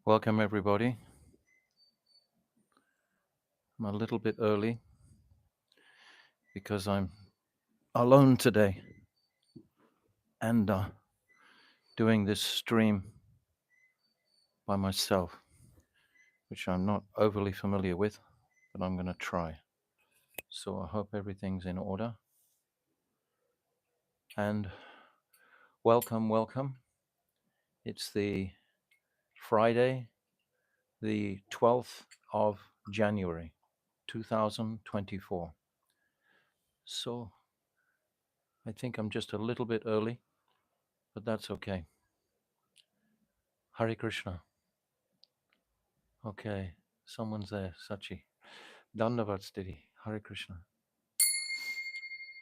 Welcome, everybody. I'm a little bit early because I'm alone today and doing this stream by myself, which I'm not overly familiar with, but I'm going to try. So I hope everything's in order. And welcome. It's the Friday, the 12th of January, 2024. So I think I'm just a little bit early, but that's okay. Hare Krishna. Okay, someone's there, Sachi. Dandavad Stiri. Hare Krishna.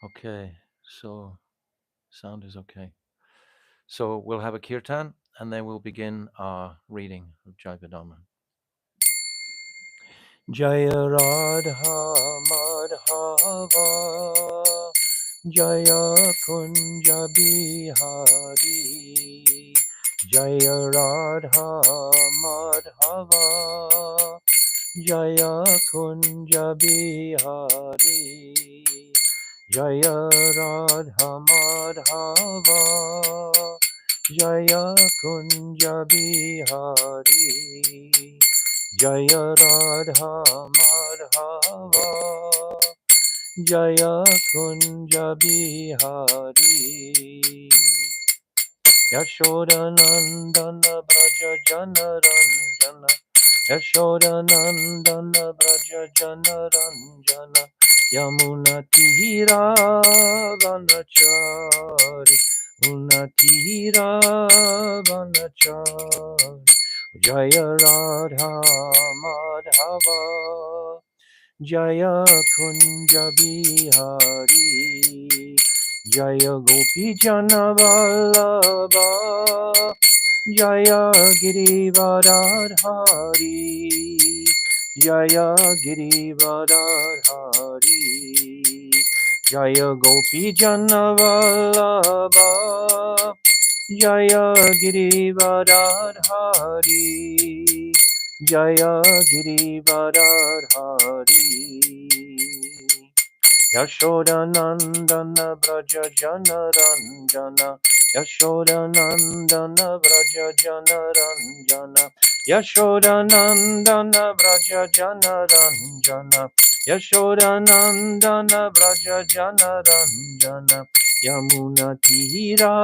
Okay, so sound is okay. So we'll have a kirtan and then we'll begin our reading of Jaiva-Dharma. Jaya Radha Madhava Jaya Kunja Bihari Jaya Radha Madhava Jaya Kunja Bihari Jaya Radha Madhava Jaya Kunja Bihari Jaya Radha Madhava Jaya Kunja Bihari Yashodanandana Braja Janaranjana Yashodanandana Braja Janaranjana Yamuna Tihira Vanachari Munatihira Vanachari Jaya Radha Madhava Jaya Kunja Bihari Jaya Gopi Janavallabha Jaya Girivardhari Jaya Girivardhari Jaya Gopi Janavallabha Jaya Girivardhari Jaya Girivardhari Yashodanandana Braja Janaranjana Yashodanandana Braja Janaranjana Yashodanandana Braja Janaranjana Yashodanandana Braja Janaranjana Yamuna Tira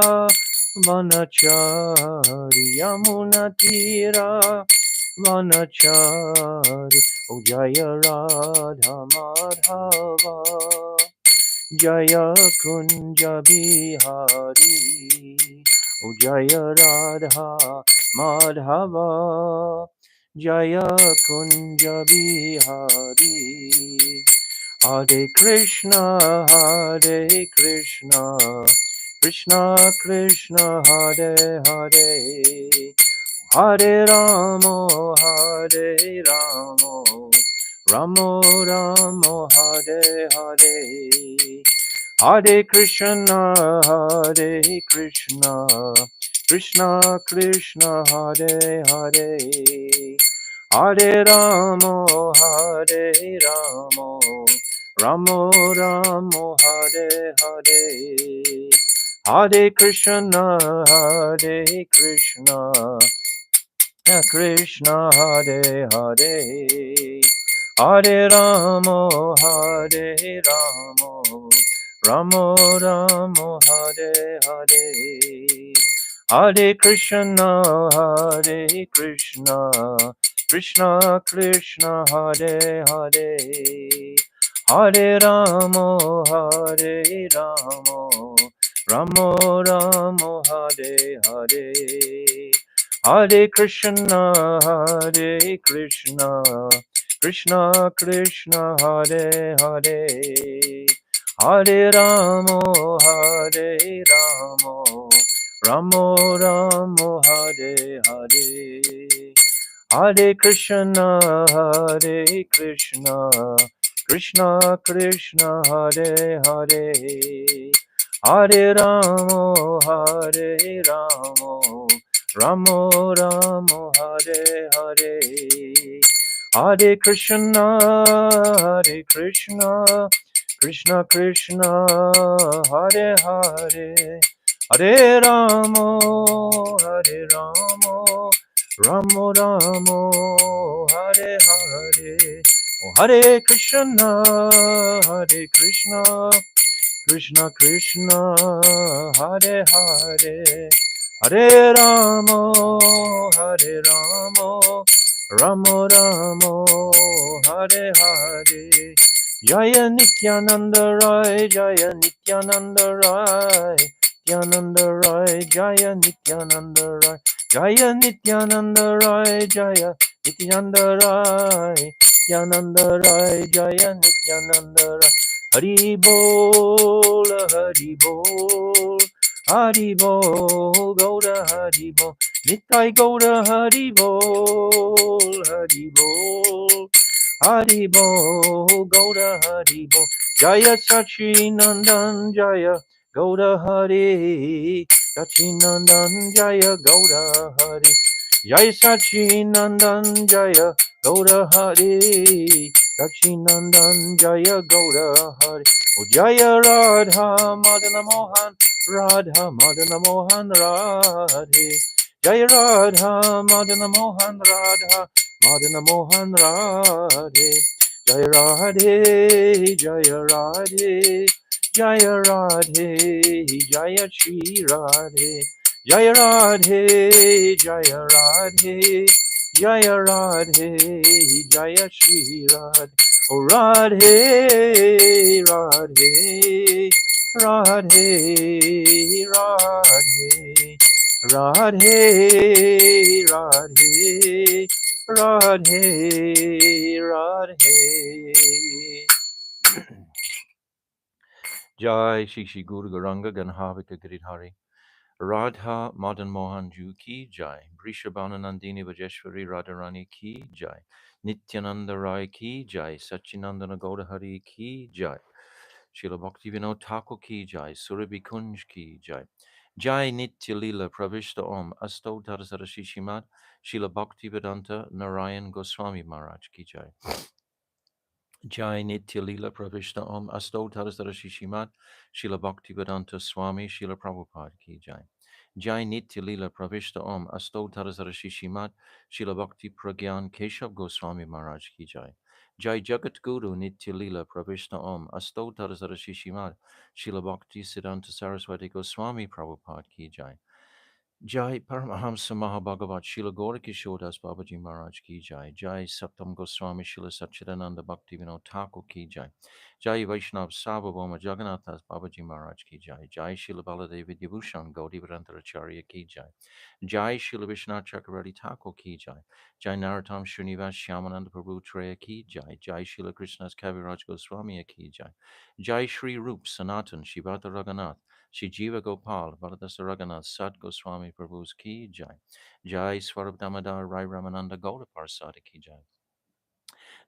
Vanachari Yamuna Tira Vanachari O Jaya Radha Madhava Jaya Kunja Bihari O Jaya Radha Madhava Jaya Kunja Bihari Hare Krishna Krishna Krishna Hare Hare Hare Ramo Ramo Ramo Hare Hare Hare Krishna Krishna Krishna Hare Hare Hare Ramo Ramo Ramo Hare Hare Hare Krishna Krishna Krishna Hare Hare Hare Ramo Ramo Ramo Hare Hare Hare Krishna Krishna Krishna Hare Hare Hare Ramo Ramo Ramo Hare Hare Hare Krishna Krishna Krishna Hare Hare Hare Ramo Ramo Ramo Hare Hare Hare Krishna Krishna Krishna Hare Hare Hare Ramo Ramo Ramo Hare Hare, Hare Krishna, Krishna Krishna, Hare Hare, Hare Ramo, Ramo Ramo, Hare Hare, oh, Hare Krishna, Krishna Krishna, Hare Hare, Hare Ramo, Ramo Ramo, Hare Hare. Jaya Nityananda Rai, Jaya Nityananda Rai, Nityananda Rai, Jaya Nityananda Rai, Jaya Nityananda Rai, Jaya Nityananda Rai, Nityananda Rai, Jaya Nityananda Rai. Hari Bol, Hari Bol, Hari Bol, Gouda Hari Bol, Nitai Gouda Hari Bol, Hari Bol, Hari Bol, Gouda Hari Bol, Jaya Sachi Nandan Jaya, Gouda Hari, Sachi Nandan Jaya, Gouda Hari, Jaya Sachi Nandan Jaya, Gouda Hari, Sachi-Nandan Jaya Gaura Hari. O Jaya Radha Madana Mohan, Radha Madana Mohan Radhe. Jaya Radha Madana Mohan, Radha Madana Mohan Radhe. Jaya Radhe, Jaya Radhe, Jaya Radhe, Jaya Shri Radhe. Jaya Radhe, Jaya Radhe, Jaya Radhe, Jaya Shri Radhe. Oh Radhe, Radhe, Radhe, Radhe, Radhe, Radhe, Radhe, Radhe. Jai Shri Shri Guru Garanga Ganhavika Giridhari. Radha Madan Mohan Ju ki jai, Vrishabhana Nandini Vajeshwari Radharani ki jai, Nityananda Rai ki jai, Sachinandana Gaudahari ki jai, Srila Bhakti Vinod Thakur ki jai, Surabhi Kunj ki jai, Jai Nitya Lila Pravishta Om Asto Tarasara Shishimad, Srila Bhakti Vedanta Narayan Goswami Maharaj ki jai. Jai Nitya Lila Pravishta Om Asto Tarasara Shishimat Shila Bhakti Vedanta Swami Shila Prabhupada Ki Jai. Jai Nitya Lila Pravishta Om Asto Tarasara Shishimat Shila Bhakti Pragyan Keshav Goswami Maharaj Ki Jai. Jai Jagat Guru Nitya Lila Pravishta Om Asto Tarasara Shishimat Shila Bhakti Siddhanta Saraswati Goswami Prabhupada Ki Jai. Jai Paramahamsa Mahabhagavat Srila Gaura Babaji Maharaj Ki Jai. Jai Saptam Goswami Srila Satchidananda Bhakti Vinod Thakur Ki Jai. Jai Vaishnav Sarvabhauma Jagannath Das Babaji Maharaj Ki Jai. Jai Srila Baladevi Dibhushan Gaudi Varantaracharya Ki Jai. Jai Srila Vishnath Chakravarti Thakur Ki Jai. Jai Narottam Srinivas Shyamananda Prabhu Treya Ki Jai. Jai Srila Krishna's Kaviraj Goswami Ki Jai. Jai Shri Rup Sanatan Shivata Raghunath Shri Jiva Gopal, Bharadasa Raghunath, Sat Goswami Prabhu's Ki Jai. Jai Swarup Damodar Rai Ramananda Gauda Parsada Ki Jai.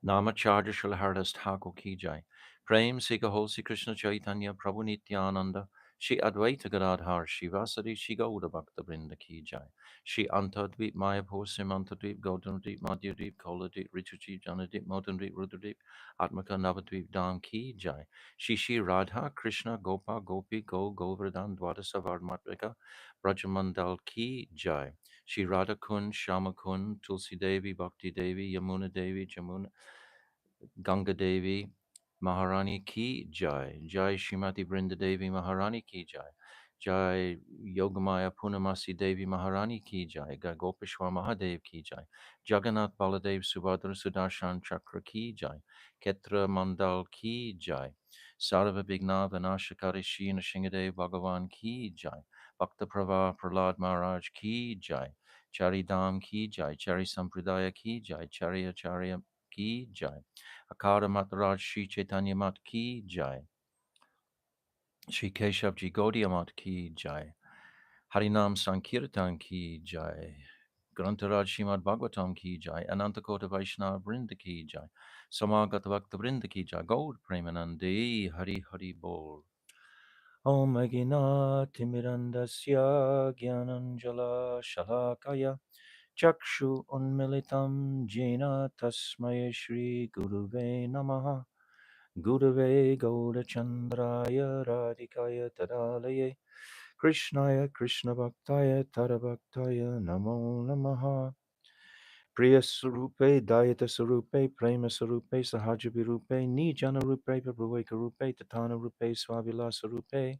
Namacharya Shalhardas Thakur Ki Jai. Prem Sika Hosi Krishna Chaitanya Prabhu Nityananda. Shri Advaita Gadadhar Shivasadi Shri Gauda Bhakta Brinda Ki Jai. Shri Antadvip Mayapur Simantadvip Gautandvip Madhyadvip Koladvip Richardvip Janadvip Modandvip Rudradvip Atmaka Navadvip Dham Ki Jai. Shri Shri Radha Krishna Gopa Gopi Go Govardhan Dwadasa Varmatvika Brajamandal Ki Jai. Shri Radha Kund Shama Kund Tulsi Devi Bhakti Devi Yamuna Devi Jamuna Ganga Devi Maharani Ki Jai. Jai Shrimati Brinda Devi Maharani Ki Jai. Jai Yogamaya Punamasi Devi Maharani Ki Jai. Jai Gopeshwar Mahadev Ki Jai. Jagannath Baladev Subhadra Sudarshan Chakra Ki Jai. Ketra Mandal Ki Jai. Sarva Vigna Vinashakari Shri Shingadev Bhagavan Ki Jai. Bhakta Prava Prahlad Maharaj Ki Jai. Chari Dham Ki Jai. Chari Sampradaya Ki Jai. Chari Acharya Ki Jai. Akara Mataraj Shri Chaitanya Mat Ki Jai. Shri Keshav Ji Gaudiya Mat Ki Jai. Harinam Sankirtan Ki Jai. Grantaraj Shrimad Bhagavatam Ki Jai. Anantakota Vaishnava Vrinda Ki Jai. Samagata Bhakta Vrinda Ki Jai. Gaur Premanande Hari Hari Bol. Om Agina Timirandasya Gyananjala Shalakaya Chakshu Unmilitam Jena Tasmaya Shri Guruve Namaha Gurave Gaurachandraya Radhikaya Tadalaye Krishnaya Krishna Bhaktaya Tadabhaktaya Namo Namaha Priya Surupe Dayata Surupe Prema Surupe Sahajabi Rupe Nijana Rupe Prabhueka Rupe Tatana Rupe Swavila Surupe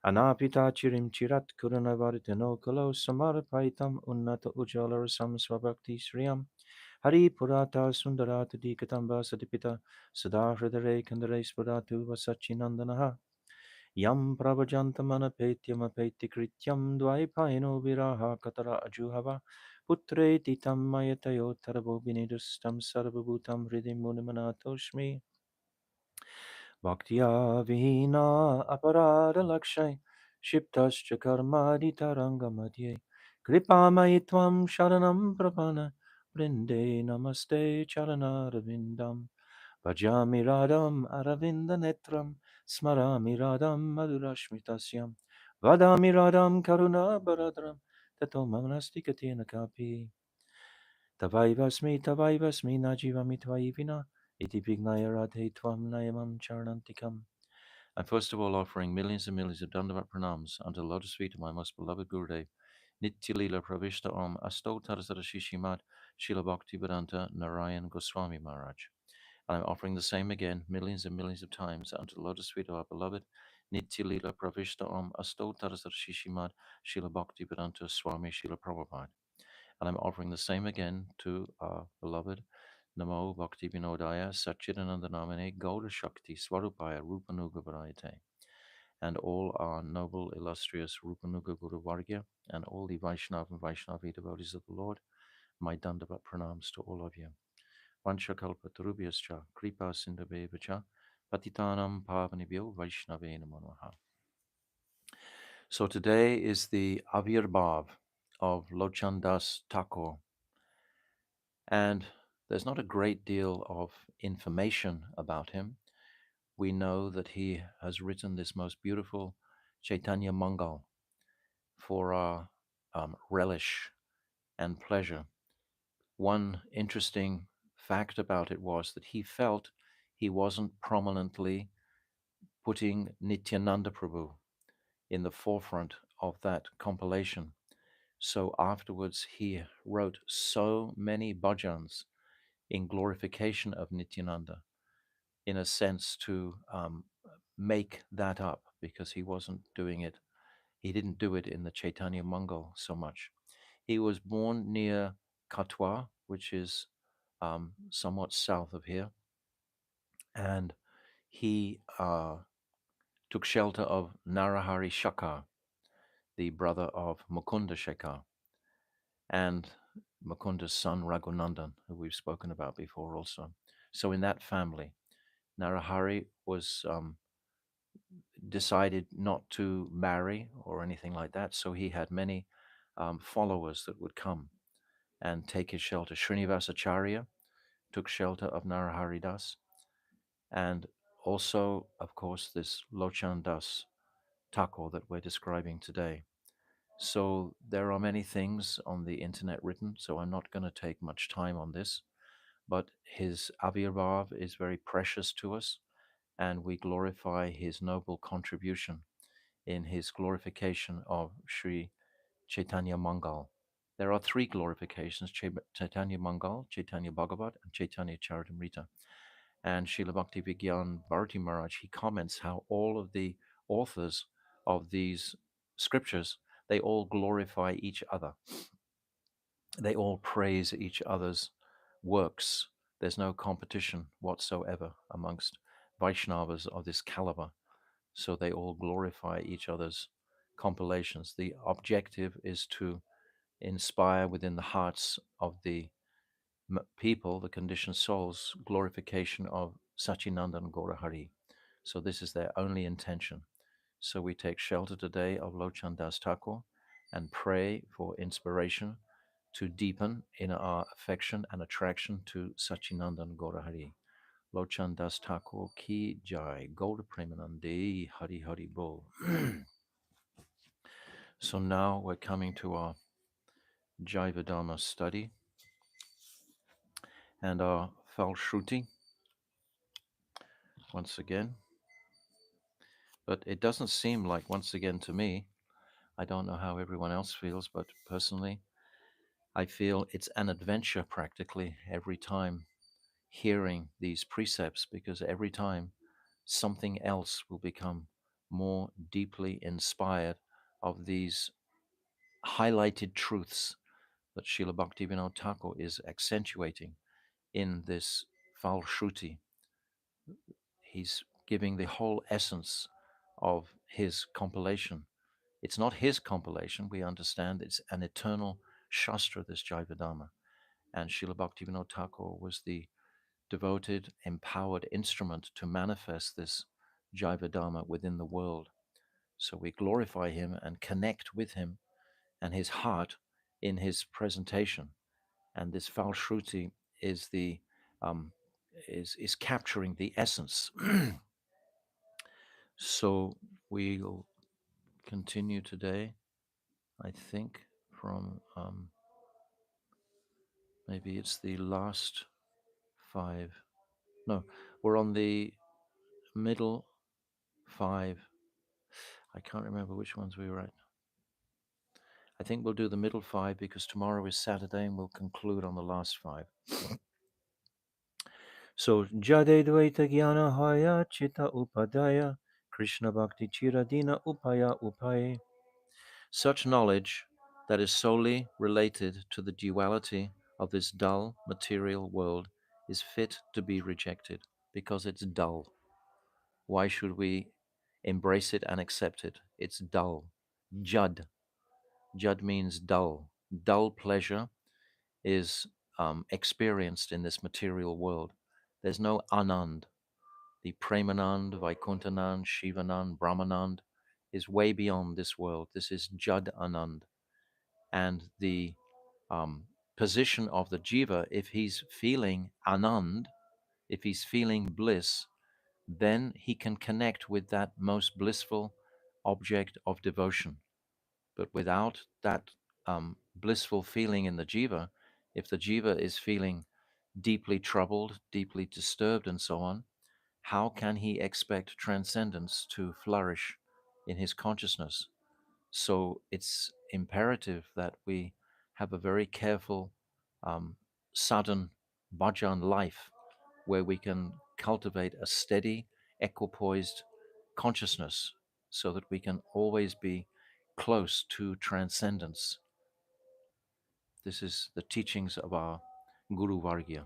Anapita Chirim Chirat Kuranavartino Kalo Samarapaitam Unnata Ujala Sam Swabhakti Sriyam Hari Purata Sundarata Dikatamba Sadipita Sada Hridare Kandare Spuratu Vasachinandanaha Yam Pravajantamana Petyam Apeti Krityam Dvaipaino Viraha Katara Ajuhava Putre Titam Mayatayo Tarabo Binidustam Sarvabhutam Hridim Munimanatoshmi Bhaktiya Vihina Aparada Lakshay Shiptascha Karmadi Tarangamadye Kripamayitvam Sharanam Prapana Vrinde Namaste Charana Ravindam Bhajami Radam Aravinda Netram Smarami Radam Madhurashmitasyam Vadami Radam Karuna Baradram Tato Manasti Katina Kapi Tavaivasmi Najivami Tvaivina Iti Vignaya Radhe Tvam Nayamam Charanantikam. I'm first of all offering millions and millions of Dandavat pranams unto the lotus feet of my most beloved Gurudev, Nitya Lila Pravishta Om Asto Tarasara Shishimat Shila Bhakti Vedanta Narayan Goswami Maharaj. And I'm offering the same again millions and millions of times unto the lotus feet of our beloved Nitya Lila Pravishta Om Asto Tarasara Shishimat Shila Bhakti Vedanta Swami Shila Prabhupada. And I'm offering the same again to our beloved Namo Bhakti Vinodaya Satchidananda Namane Gauda Shakti Swarupaya Rupanuga Varayate, and all our noble, illustrious Rupanuga Guru Vargya, and all the Vaishnava and Vaishnavi devotees of the Lord, my Dandavat pranams to all of you. Vanchakalpa Tarubhyascha Kripa Sindhabevacha Patitanam Pavanibhyo Vaishnave Namo Namaha. So today is the Avirbhav of Lochan Das Thakur, and there's not a great deal of information about him. We know that he has written this most beautiful Chaitanya Mangal for our relish and pleasure. One interesting fact about it was that he felt he wasn't prominently putting Nityananda Prabhu in the forefront of that compilation. So afterwards, he wrote so many bhajans in glorification of Nityananda, in a sense to make that up, because he wasn't doing it. He didn't do it in the Chaitanya Mangal so much. He was born near Katwa, which is somewhat south of here, and he took shelter of Narahari Shakar, the brother of Mukunda Shekar, and Mukunda's son Raghunandan, who we've spoken about before also. So in that family, Narahari was decided not to marry or anything like that, so he had many followers that would come and take his shelter. Srinivasacharya took shelter of Narahari Das, and also, of course, this Lochan Das Thakur that we're describing today. So there are many things on the internet written, so I'm not going to take much time on this, but his Avirbhav is very precious to us, and we glorify his noble contribution in his glorification of Sri Chaitanya Mangal. There are three glorifications: Chaitanya Mangal, Chaitanya Bhagavat, and Chaitanya Charitamrita. And Srila Bhakti Vigyan Bharati Maharaj, he comments how all of the authors of these scriptures, they all glorify each other. They all praise each other's works. There's no competition whatsoever amongst Vaishnavas of this caliber. So they all glorify each other's compilations. The objective is to inspire within the hearts of the people, the conditioned souls, glorification of Sachinandan Gaurahari. So this is their only intention. So we take shelter today of Lochan Das Thakur and pray for inspiration to deepen in our affection and attraction to Sachinandan Gaurahari. Lochan Das Thakur Ki Jai, Golda Premanandi, Hari Hari Bol. So now we're coming to our Jaiva-Dharma study and our Falshruti once again. But it doesn't seem like once again to me. I don't know how everyone else feels, but personally, I feel it's an adventure practically every time hearing these precepts, because every time something else will become more deeply inspired of these highlighted truths that Srila Bhaktivinoda Thakur is accentuating in this Falshruti. He's giving the whole essence of his compilation. It's not his compilation, we understand it's an eternal Shastra, this Jaiva-Dharma. And Srila Bhaktivinoda Thakur was the devoted, empowered instrument to manifest this Jaiva-Dharma within the world. So we glorify him and connect with him and his heart in his presentation. And this Falshruti is the is capturing the essence. So we'll continue today, I think, from maybe it's the last 5. No, we're on the middle 5. I can't remember which ones we were at. I think we'll do the middle 5 because tomorrow is Saturday and we'll conclude on the last 5. So, Jade Dvaita Jnana Haya Chitta Upadaya Krishna Bhakti Chiradina Upaya Upaye. Such knowledge that is solely related to the duality of this dull material world is fit to be rejected because it's dull. Why should we embrace it and accept it? It's dull. Jad. Jad means dull. Dull pleasure is experienced in this material world. There's no Anand. The Premanand, Vaikuntanand, Shivanand, Brahmanand is way beyond this world. This is Jad Anand. And the position of the jiva, if he's feeling Anand, if he's feeling bliss, then he can connect with that most blissful object of devotion. But without that blissful feeling in the jiva, if the jiva is feeling deeply troubled, deeply disturbed, and so on, how can he expect transcendence to flourish in his consciousness? So it's imperative that we have a very careful sadhan bhajan life where we can cultivate a steady, equipoised consciousness so that we can always be close to transcendence. This is the teachings of our Guru Vargya.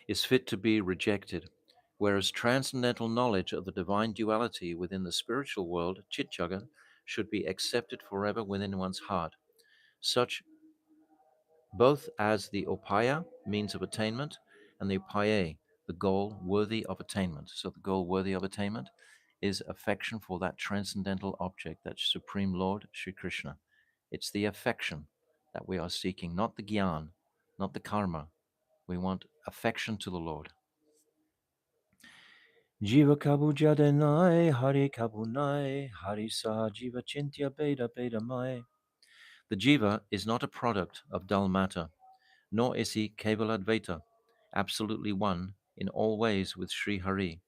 Is fit to be rejected, whereas transcendental knowledge of the divine duality within the spiritual world, Chit Jagat, should be accepted forever within one's heart. Such both as the upaya, means of attainment, and the upaye, the goal worthy of attainment. So the goal worthy of attainment is affection for that transcendental object, that Supreme Lord, Sri Krishna. It's the affection that we are seeking, not the gyan, not the karma. We want affection to the Lord. Jiva kabu jadenai, hari kabunai, hari saha jiva chintya beda beda mai. The jiva is not a product of dull matter, nor is he Kevaladvaita, absolutely one in all ways with Sri Hari.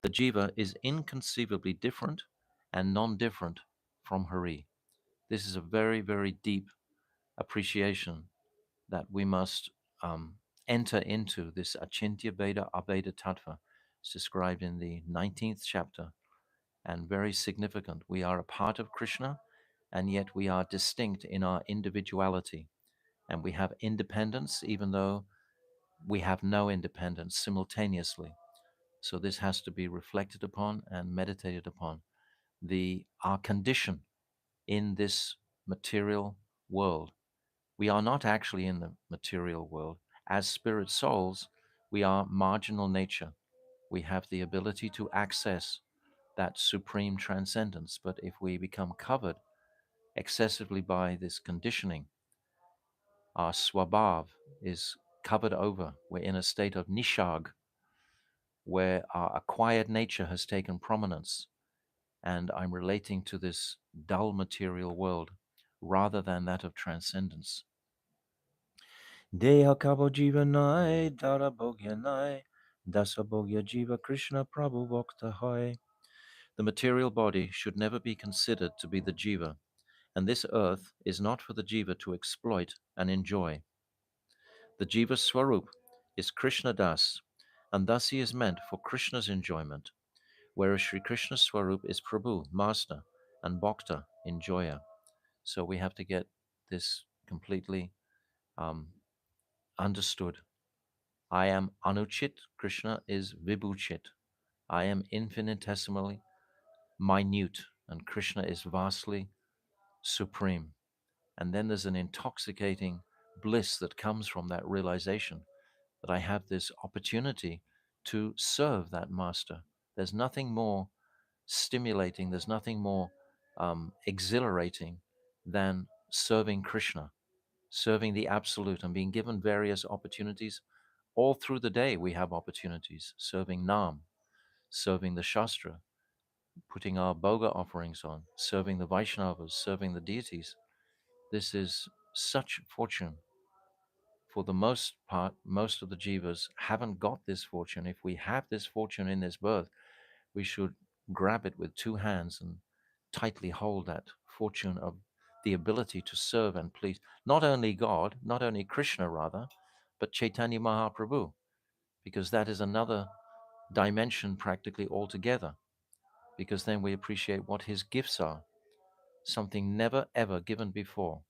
The jiva is inconceivably different and non-different from Hari. This is a very, very deep appreciation that we must enter into this Achintya Beda Abeda Tattva. It's described in the 19th chapter and very significant. We are a part of Krishna and yet we are distinct in our individuality. And we have independence even though we have no independence simultaneously. So this has to be reflected upon and meditated upon. Our condition in this material world. We are not actually in the material world. As spirit souls, we are marginal nature. We have the ability to access that supreme transcendence. But if we become covered excessively by this conditioning, our swabhav is covered over. We're in a state of nishag, where our acquired nature has taken prominence, and I'm relating to this dull material world rather than that of transcendence. Deha kabo jiva nai, dara bhogya nai, dasa bhogya jiva Krishna Prabhu Bhakta hai. The material body should never be considered to be the jiva, and this earth is not for the jiva to exploit and enjoy. The jiva swarup is Krishna Das, and thus he is meant for Krishna's enjoyment, whereas Sri Krishna's swarup is Prabhu, master, and Bhakta, enjoyer. So we have to get this completely um, understood. I am Anuchit, Krishna is Vibhuchit. I am infinitesimally minute, and Krishna is vastly supreme. And then there's an intoxicating bliss that comes from that realization that I have this opportunity to serve that master. There's nothing more stimulating, there's nothing more exhilarating than serving Krishna, serving the Absolute, and being given various opportunities. All through the day, we have opportunities serving Nam, serving the Shastra, putting our Bhoga offerings on, serving the Vaishnavas, serving the deities. This is such fortune. For the most part, most of the jivas haven't got this fortune. If we have this fortune in this birth, we should grab it with two hands and tightly hold that fortune of the ability to serve and please not only God, not only Krishna rather, but Chaitanya Mahaprabhu, because that is another dimension practically altogether, because then we appreciate what his gifts are, something never ever given before.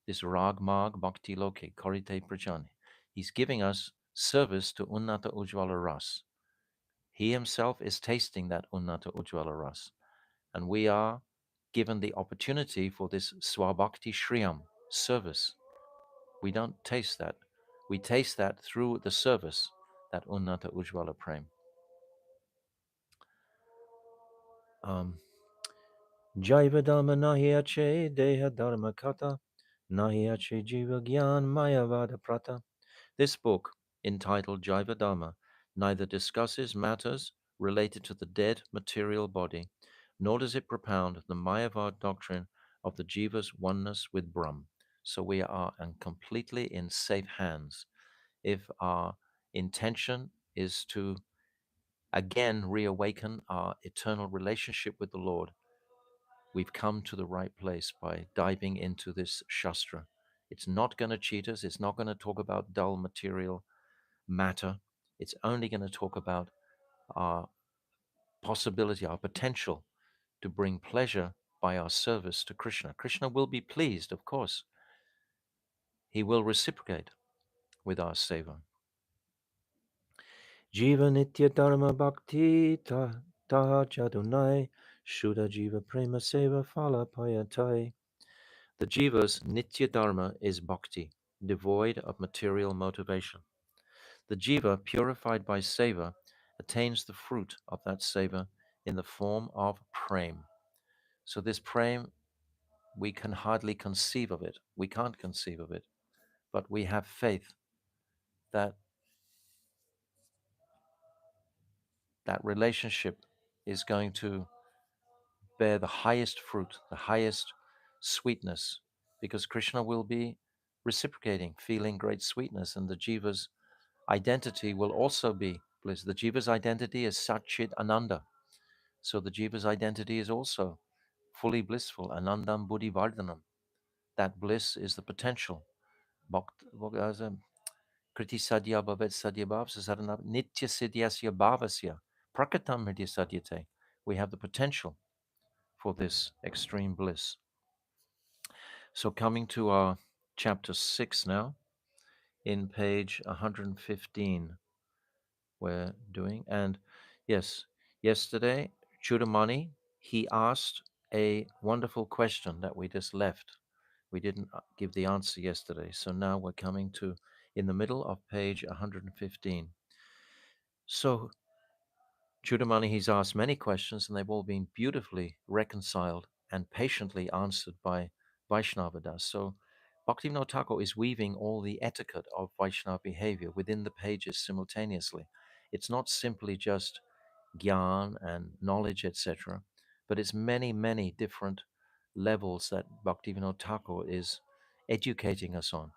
This Rag Mag Bhakti Loke, Korite Prajani. He's giving us service to Unnata Ujjvala Ras. He himself is tasting that Unnata Ujjvala Ras. And we are given the opportunity for this Swabhakti Shriyam service. We don't taste that. We taste that through the service, that Unnata Ujjvala Prem. Jaiva-Dharma nahi ache deha dharma kata, nahi ache jiva gyan mayavada prata. This book, entitled Jaiva-Dharma, neither discusses matters related to the dead material body, nor does it propound the Mayavad doctrine of the jiva's oneness with Brahm. So we are completely in safe hands. If our intention is to again reawaken our eternal relationship with the Lord, we've come to the right place by diving into this Shastra. It's not going to cheat us. It's not going to talk about dull material matter. It's only going to talk about our possibility, our potential to bring pleasure by our service to Krishna. Krishna will be pleased, of course. He will reciprocate with our seva. Jiva nitya dharma bhakti taha jadunai shuddha jiva prema seva phala payatai. The jiva's nitya dharma is bhakti, devoid of material motivation. The jiva, purified by seva, attains the fruit of that seva in the form of prem. So this prem, we can hardly conceive of it. We can't conceive of it, but we have faith that that relationship is going to bear the highest fruit, the highest sweetness, because Krishna will be reciprocating, feeling great sweetness, and the jiva's identity will also be bliss. The jiva's identity is Satchit Ananda. So the jiva's identity is also fully blissful. Anandam Buddhi Vardhanam. That bliss is the potential. Kriti Sadhya Bhavet Sadhya Bhavasa Sadhana Nitya Siddhyasya Bhavasya Prakatam Hridya Sadhyate. We have the potential for this extreme bliss. So coming to our chapter 6 now, in page 115, we're doing. And yes, yesterday, Chudamani, he asked a wonderful question that we just left. We didn't give the answer yesterday. So now we're coming to in the middle of page 115. So Chudamani, he's asked many questions and they've all been beautifully reconciled and patiently answered by Vaishnavadas. So Bhaktivinoda Thakur is weaving all the etiquette of Vaishnava behavior within the pages simultaneously. It's not simply just gyan and knowledge, etc., but it's many, many different levels that Bhaktivinoda Thakur is educating us on.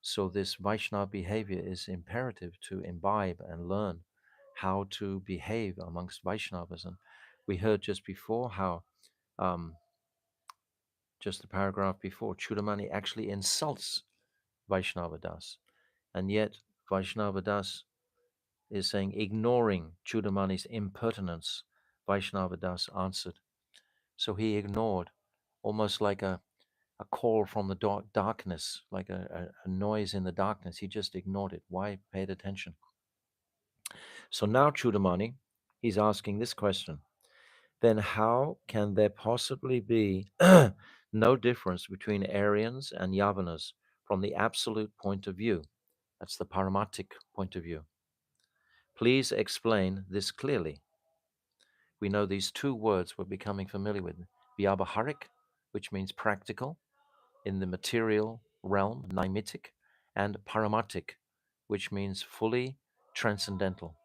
So this Vaishnava behavior is imperative to imbibe and learn how to behave amongst Vaishnavas. And we heard just before how, just the paragraph before, Chudamani actually insults Vaishnava Das. And yet Vaishnava Das is saying, ignoring Chudamani's impertinence, Vaishnava Das answered. So he ignored, almost like a call from the darkness, like a noise in the darkness. He just ignored it. Why paid attention? So now Chudamani, he's asking this question. Then how can there possibly be no difference between Aryans and Yavanas from the absolute point of view? That's the Paramatic point of view. Please explain this clearly. We know these two words we're becoming familiar with. Vyavaharik, which means practical, in the material realm, Naimitic, and Paramatic, which means fully transcendental.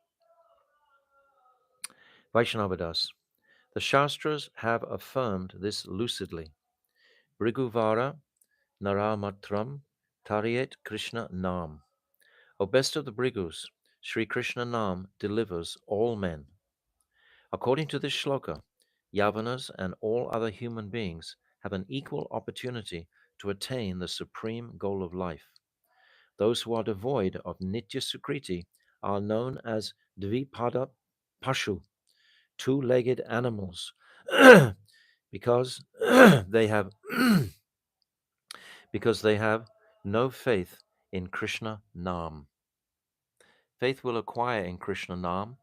Vaishnavadas. The Shastras have affirmed this lucidly. Briguvara Naramatram Tariet Krishna Nam. O best of the Brigus, Sri Krishna Nam delivers all men. According to this shloka, Yavanas and all other human beings have an equal opportunity to attain the supreme goal of life. Those who are devoid of Nitya Sukriti are known as Dvipada Pashu, two-legged animals, because they have because they have no faith in Krishna Nam. Faith will acquire in Krishna Nam.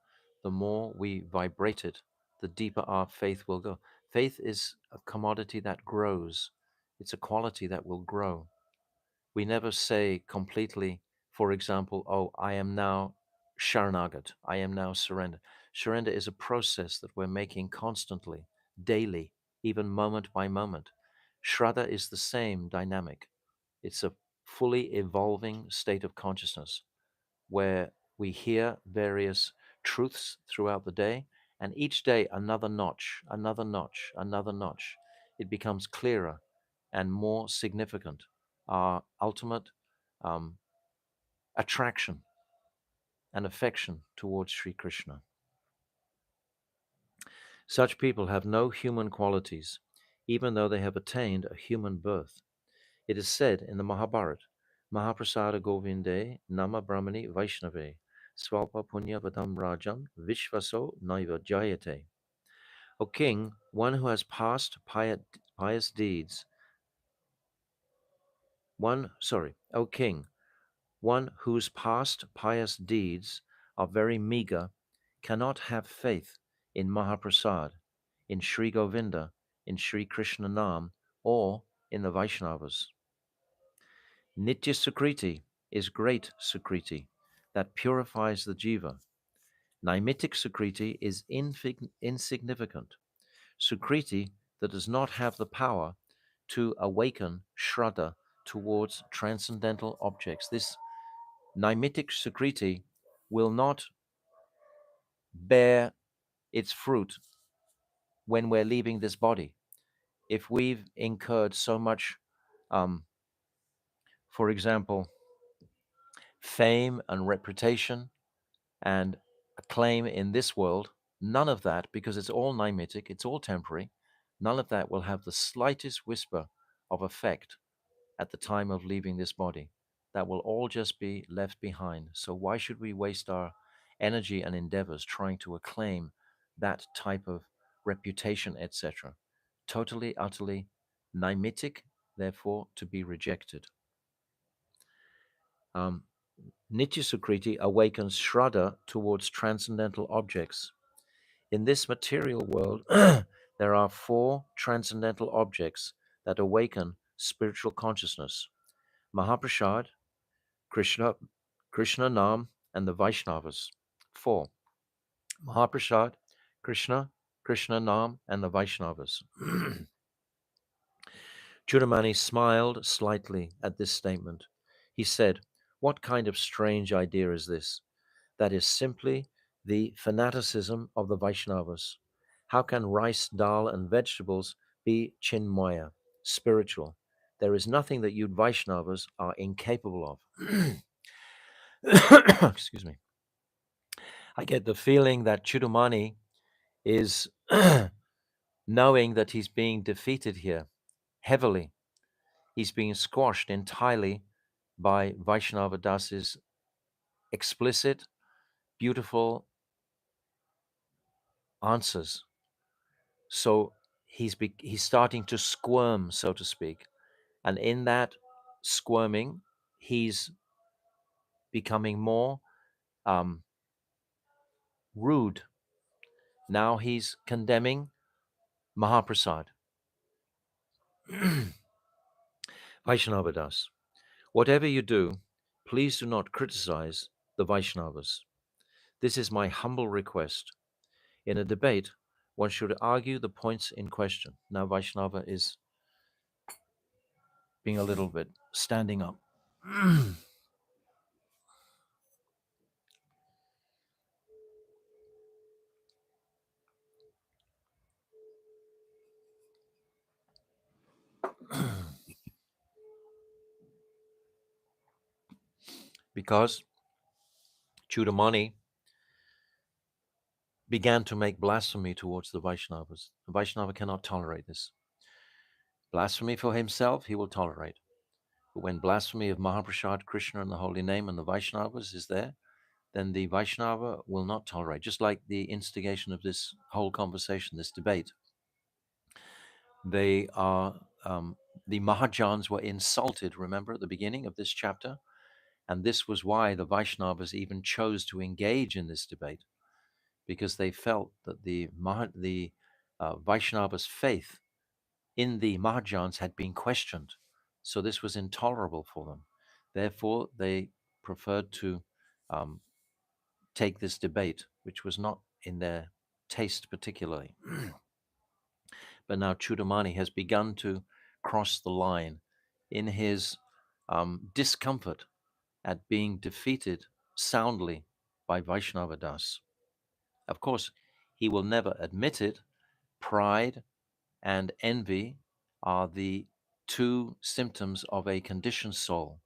The more we vibrate it, the deeper our faith will go. Faith is a commodity that grows. It's a quality that will grow. We never say completely, for example, oh, I am now Sharanagat. I am now surrender. Surrender is a process that we're making constantly, daily, even moment by moment. Shraddha is the same dynamic. It's a fully evolving state of consciousness where we hear various truths throughout the day, and each day another notch, another notch, another notch. It becomes clearer and more significant. Our ultimate um, attraction and affection towards Sri Krishna. Such people have no human qualities, even though they have attained a human birth. It is said in the Mahabharata, Mahaprasada Govinde Nama Brahmani Vaishnave Swalpa Punya Vadam Rajan Vishvaso Naiva Jayate. O king, one who has past pious deeds, O king, one whose past pious deeds are very meager, cannot have faith in Mahaprasad, in Sri Govinda, in Sri Krishna Nam, or in the Vaishnavas. Nitya Sukriti is great Sukriti that purifies the jiva. Naimitic Sukriti is insignificant. Sukriti that does not have the power to awaken Shraddha towards transcendental objects. This Naimitic Sukriti will not bear its fruit when we're leaving this body. If we've incurred so much, for example, fame and reputation and acclaim in this world, none of that, because it's all naimitic, it's all temporary, none of that will have the slightest whisper of effect at the time of leaving this body. That will all just be left behind. So why should we waste our energy and endeavors trying to acclaim that type of reputation, etc.? Totally, utterly naimitic, therefore to be rejected. Nitya Sukriti awakens Shraddha towards transcendental objects. In this material world, there are 4 transcendental objects that awaken spiritual consciousness: Mahaprasad, Krishna Nam, and the Vaishnavas. 4. Mahaprasad, Krishna Nam, and the Vaishnavas. Chudamani smiled slightly at this statement. He said, "What kind of strange idea is this? That is simply the fanaticism of the Vaishnavas. How can rice, dal, and vegetables be chinmaya, spiritual? There is nothing that you Vaishnavas are incapable of. Excuse me. I get the feeling that Chudamani is knowing that he's being defeated here heavily. He's being squashed entirely by Vaishnava Das's explicit, beautiful answers. So he's starting to squirm, so to speak, and in that squirming, he's becoming more um, rude. Now he's condemning Mahaprasad. Vaishnava Das, whatever you do, please do not criticize the Vaishnavas. This is my humble request. In a debate, one should argue the points in question. Now Vaishnava is being a little bit standing up. Because Chudamani began to make blasphemy towards the Vaishnavas. The Vaishnava cannot tolerate this. Blasphemy for himself, he will tolerate. But when blasphemy of Mahaprasad, Krishna, and the holy name and the Vaishnavas is there, then the Vaishnava will not tolerate. Just like the instigation of this whole conversation, this debate. They are, the Mahajans were insulted, remember, at the beginning of this chapter? And this was why the Vaishnavas even chose to engage in this debate, because they felt that the Vaishnavas' faith in the Mahajans had been questioned. So this was intolerable for them. Therefore, they preferred to um, take this debate, which was not in their taste particularly. But now Chudamani has begun to cross the line in his discomfort at being defeated soundly by Vaishnava Das. Of course, he will never admit it. Pride and envy are the two symptoms of a conditioned soul.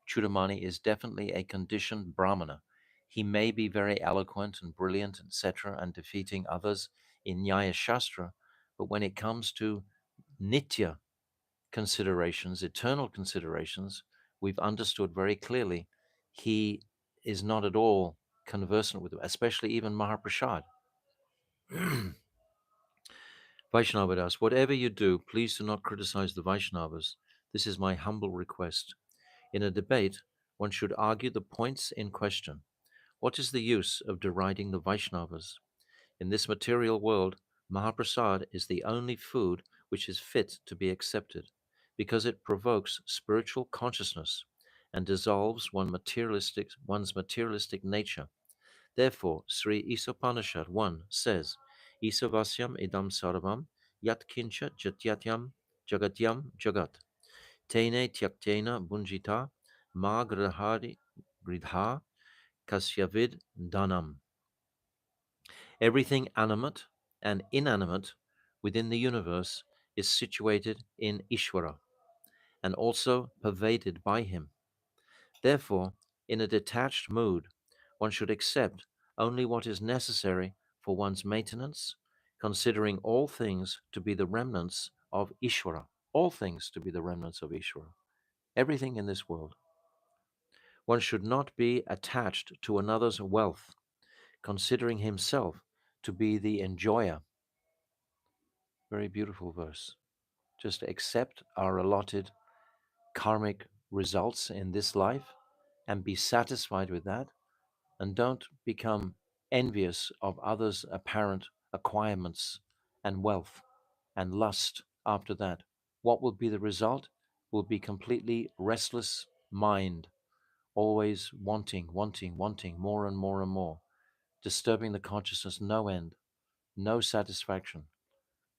Chudamani is definitely a conditioned Brahmana. He may be very eloquent and brilliant, etc., and defeating others in Nyaya Shastra, but when it comes to Nitya considerations, eternal considerations, we've understood very clearly he is not at all conversant with them, especially even Mahaprasad. Vaishnavadas, whatever you do, please do not criticize the Vaishnavas. This is my humble request. In a debate, one should argue the points in question. What is the use of deriding the Vaishnavas? In this material world, Mahaprasad is the only food which is fit to be accepted, because it provokes spiritual consciousness and dissolves one's materialistic nature. Therefore, Sri Isopanishad 1 says, Isavasyam idam sarvam yatkincha jatyatyam jagatyam jagat. Tene tyaktena bunjita ma gridha kasyavid danam. Everything animate and inanimate within the universe is situated in Ishvara and also pervaded by him. Therefore, in a detached mood, one should accept only what is necessary for one's maintenance, considering all things to be the remnants of Ishvara, all things to be the remnants of Ishvara, everything in this world. One should not be attached to another's wealth, considering himself to be the enjoyer. Very beautiful verse. Just accept our allotted karmic results in this life and be satisfied with that, and don't become envious of others' apparent acquirements and wealth and lust after that. What will be the result? Will be completely restless mind, always wanting, wanting, wanting more and more and more, disturbing the consciousness no end, no satisfaction.